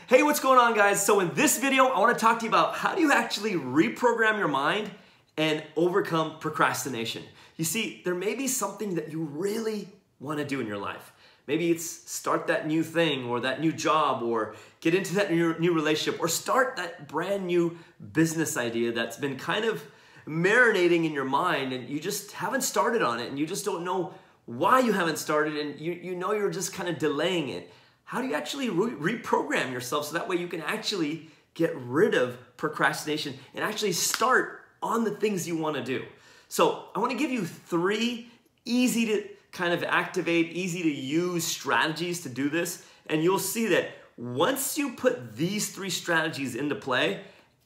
Hey, what's going on, guys? So in this video, I want to talk to you about how do you actually reprogram your mind and overcome procrastination. You see, there may be something that you really want to do in your life. Maybe it's start that new thing or that new job or get into that new relationship or start that brand new business idea that's been kind of marinating in your mind and you just haven't started on it and you just don't know why you haven't started and you know you're just kind of delaying it. How do you actually reprogram yourself so that way you can actually get rid of procrastination and actually start on the things you want to do? So I want to give you 3 easy to kind of activate, easy to use strategies to do this. And you'll see that once you put these 3 strategies into play,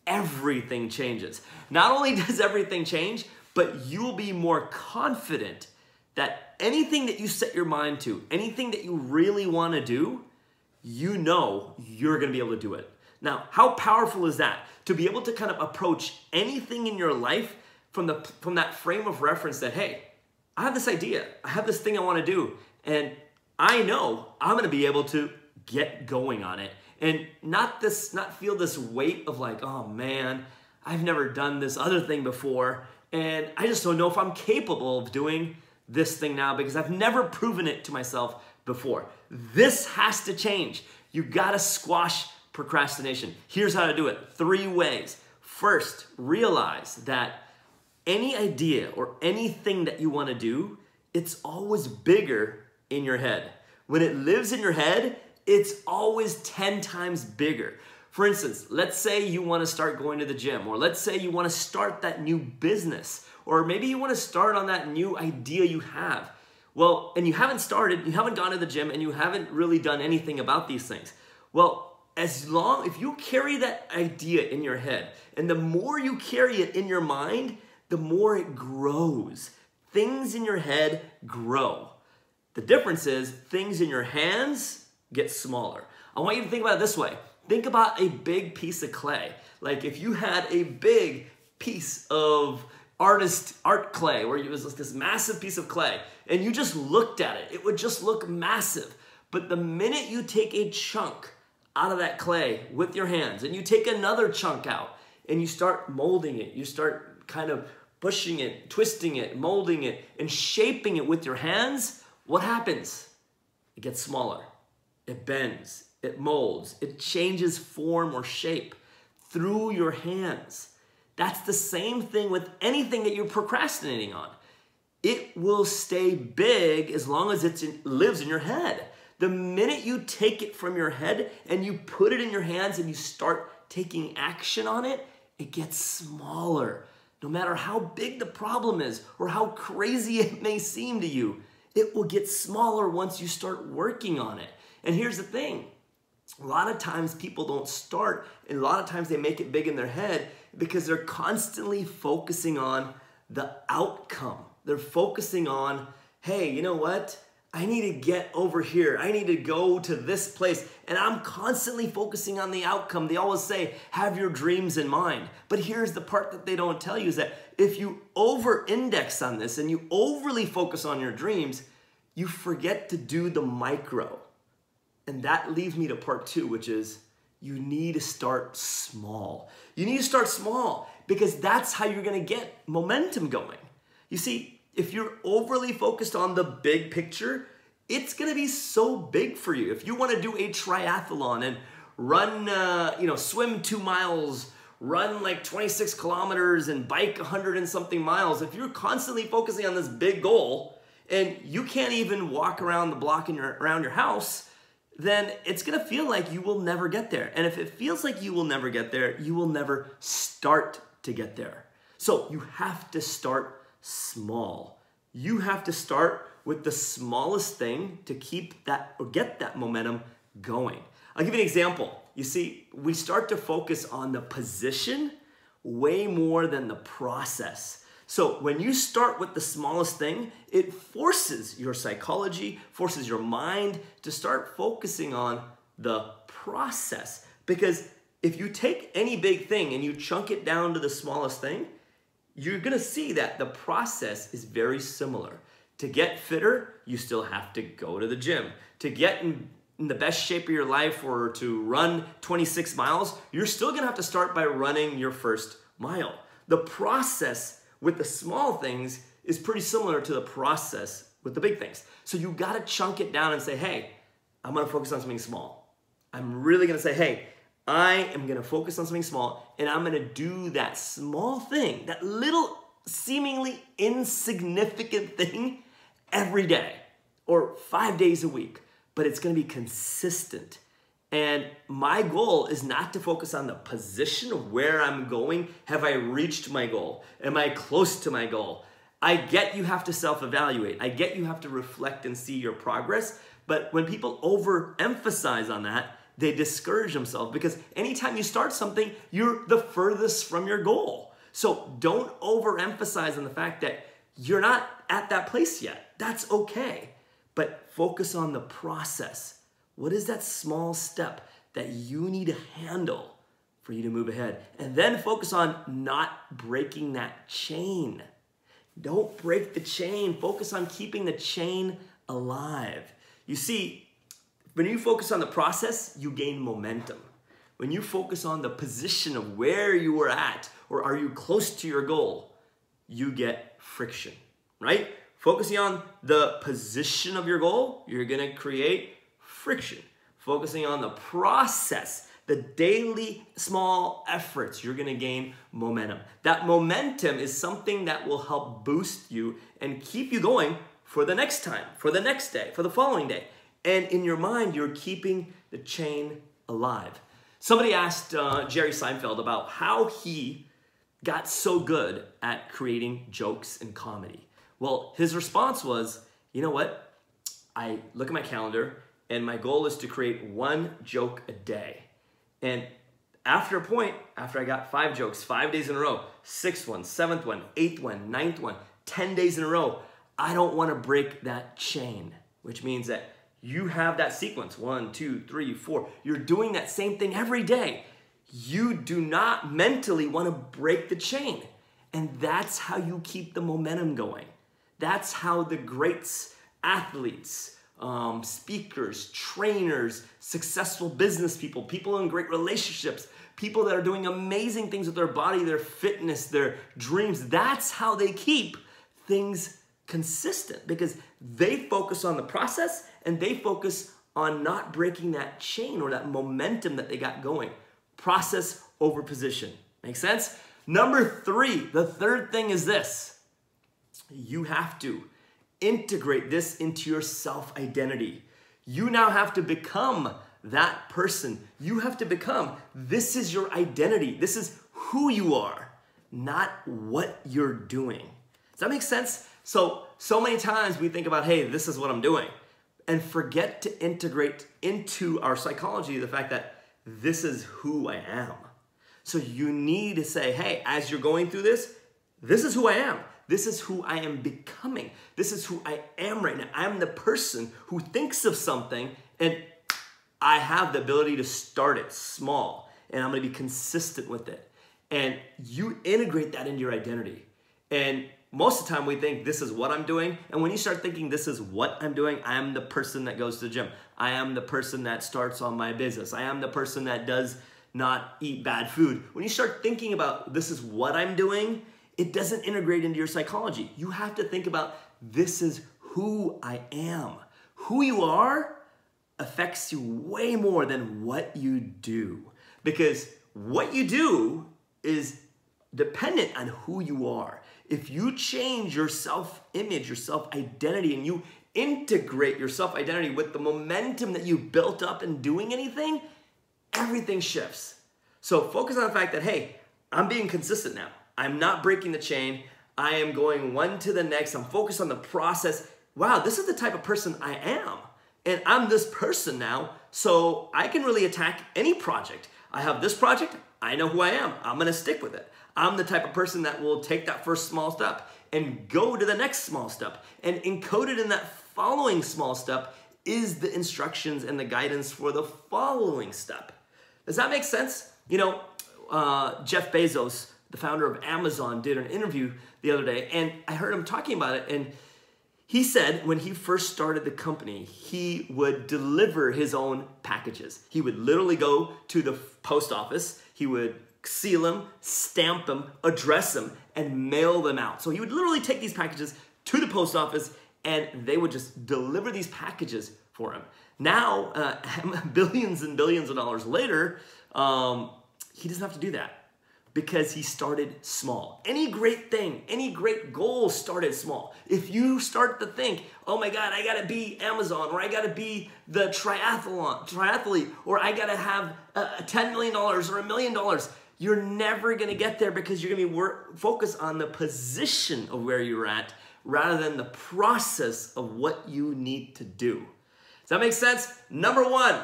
everything changes. Not only does everything change, but you'll be more confident that anything that you set your mind to, anything that you really want to do, you know you're going to be able to do it. Now, how powerful is that? To be able to kind of approach anything in your life from that frame of reference that, hey, I have this idea, I have this thing I want to do, and I know I'm going to be able to get going on it and not feel this weight of like, oh man, I've never done this other thing before, and I just don't know if I'm capable of doing this thing now because I've never proven it to myself before. This has to change. You gotta squash procrastination. Here's how to do it. 3 ways. First, realize that any idea or anything that you want to do, it's always bigger in your head. When it lives in your head, it's always 10 times bigger. For instance, let's say you want to start going to the gym, or let's say you want to start that new business, or maybe you want to start on that new idea you have. Well, and you haven't started, you haven't gone to the gym, and you haven't really done anything about these things. Well, if you carry that idea in your head, and the more you carry it in your mind, the more it grows. Things in your head grow. The difference is things in your hands get smaller. I want you to think about it this way. Think about a big piece of clay. Like if you had a big piece of art clay where it was like this massive piece of clay and you just looked at it, it would just look massive. But the minute you take a chunk out of that clay with your hands and you take another chunk out and you start molding it, you start kind of pushing it, twisting it, molding it, and shaping it with your hands, what happens? It gets smaller. It bends, it molds, it changes form or shape through your hands. That's the same thing with anything that you're procrastinating on. It will stay big as long as it lives in your head. The minute you take it from your head and you put it in your hands and you start taking action on it, it gets smaller. No matter how big the problem is or how crazy it may seem to you, it will get smaller once you start working on it. And here's the thing. A lot of times people don't start, and a lot of times they make it big in their head because they're constantly focusing on the outcome. They're focusing on, hey, you know what? I need to get over here. I need to go to this place. And I'm constantly focusing on the outcome. They always say, have your dreams in mind. But here's the part that they don't tell you is that if you over-index on this and you overly focus on your dreams, you forget to do the micro. And that leads me to part 2, which is you need to start small. You need to start small because that's how you're going to get momentum going. You see, if you're overly focused on the big picture, it's going to be so big for you. If you want to do a triathlon and run, swim 2 miles, run like 26 kilometers and bike 100 and something miles, if you're constantly focusing on this big goal and you can't even walk around the block around your house, then it's going to feel like you will never get there. And if it feels like you will never get there, you will never start to get there. So you have to start small. You have to start with the smallest thing to keep that or get that momentum going. I'll give you an example. You see, we start to focus on the position way more than the process. So when you start with the smallest thing, it forces your psychology, forces your mind to start focusing on the process. Because if you take any big thing and you chunk it down to the smallest thing, you're gonna see that the process is very similar. To get fitter, you still have to go to the gym. To get in in the best shape of your life or to run 26 miles, you're still gonna have to start by running your first mile. The process with the small things is pretty similar to the process with the big things. So you gotta chunk it down and say, hey, I'm gonna focus on something small. I'm really gonna say, hey, I am gonna focus on something small and I'm gonna do that small thing, that little seemingly insignificant thing every day or 5 days a week, but it's gonna be consistent. And my goal is not to focus on the position of where I'm going. Have I reached my goal? Am I close to my goal? I get you have to self-evaluate. I get you have to reflect and see your progress. But when people overemphasize on that, they discourage themselves because anytime you start something, you're the furthest from your goal. So don't overemphasize on the fact that you're not at that place yet. That's okay. But focus on the process. What is that small step that you need to handle for you to move ahead? And then focus on not breaking that chain. Don't break the chain. Focus on keeping the chain alive. You see, when you focus on the process, you gain momentum. When you focus on the position of where you were at or are you close to your goal, you get friction, right? Focusing on the position of your goal, you're gonna create friction. Focusing on the process, the daily small efforts, you're gonna gain momentum. That momentum is something that will help boost you and keep you going for the next time, for the next day, for the following day. And in your mind, you're keeping the chain alive. Somebody asked Jerry Seinfeld about how he got so good at creating jokes and comedy. Well, his response was, you know what? I look at my calendar and my goal is to create one joke a day. And after a point, after I got 5 jokes, 5 days in a row, 6th one, 7th one, 8th one, 9th one, 10 days in a row, I don't want to break that chain, which means that you have that sequence, 1, 2, 3, 4. You're doing that same thing every day. You do not mentally want to break the chain. And that's how you keep the momentum going. That's how the greats, athletes, speakers, trainers, successful business people, people in great relationships, people that are doing amazing things with their body, their fitness, their dreams. That's how they keep things consistent because they focus on the process and they focus on not breaking that chain or that momentum that they got going. Process over position. Make sense? Number 3, the third thing is this. You have to integrate this into your self-identity. You now have to become that person. You have to become, this is your identity. This is who you are, not what you're doing. Does that make sense? So many times we think about, hey, this is what I'm doing, and forget to integrate into our psychology the fact that this is who I am. So you need to say, hey, as you're going through this is who I am. This is who I am becoming. This is who I am right now. I'm the person who thinks of something and I have the ability to start it small and I'm gonna be consistent with it. And you integrate that into your identity. And most of the time we think this is what I'm doing. And when you start thinking this is what I'm doing, I am the person that goes to the gym. I am the person that starts on my business. I am the person that does not eat bad food. When you start thinking about this is what I'm doing, it doesn't integrate into your psychology. You have to think about this is who I am. Who you are affects you way more than what you do. Because what you do is dependent on who you are. If you change your self-image, your self-identity, and you integrate your self-identity with the momentum that you built up in doing anything, everything shifts. So focus on the fact that, hey, I'm being consistent now. I'm not breaking the chain. I am going one to the next. I'm focused on the process. Wow, this is the type of person I am. And I'm this person now, so I can really attack any project. I have this project. I know who I am. I'm going to stick with it. I'm the type of person that will take that first small step and go to the next small step. And encoded in that following small step is the instructions and the guidance for the following step. Does that make sense? You know, Jeff Bezos, the founder of Amazon, did an interview the other day, and I heard him talking about it, and He said when he first started the company, he would deliver his own packages. He would literally go to the post office, he would seal them, stamp them, address them, and mail them out. So he would literally take these packages to the post office and they would just deliver these packages for him. Now, billions and billions of dollars later, he doesn't have to do that because he started small. Any great thing, any great goal started small. If you start to think, oh my God, I gotta be Amazon, or I gotta be the triathlete, or I gotta have $10 million or $1 million, you're never gonna get there because you're gonna be focused on the position of where you're at rather than the process of what you need to do. Does that make sense? Number one,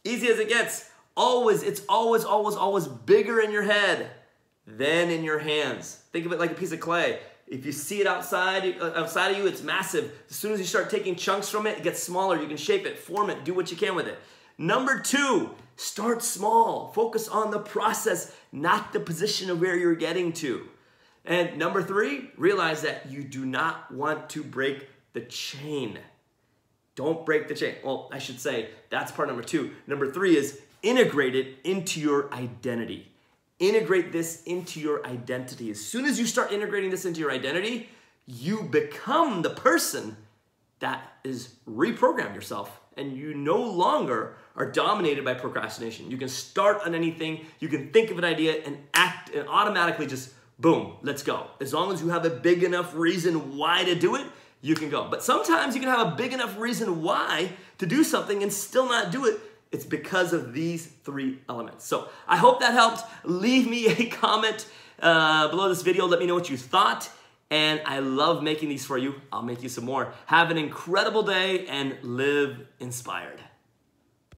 easy as it gets, it's always bigger in your head than in your hands. Think of it like a piece of clay. If you see it outside of you, it's massive. As soon as you start taking chunks from it, it gets smaller. You can shape it, form it, do what you can with it. Number two, start small. Focus on the process, not the position of where you're getting to. And number three, realize that you do not want to break the chain. Don't break the chain. Well, I should say that's part number two. Number three is integrate it into your identity. Integrate this into your identity. As soon as you start integrating this into your identity, you become the person that is reprogrammed yourself, and you no longer are dominated by procrastination. You can start on anything, you can think of an idea and act and automatically just boom, let's go. As long as you have a big enough reason why to do it, you can go. But sometimes you can have a big enough reason why to do something and still not do it. It's because of these three elements. So I hope that helped. Leave me a comment below this video. Let me know what you thought. And I love making these for you. I'll make you some more. Have an incredible day and live inspired.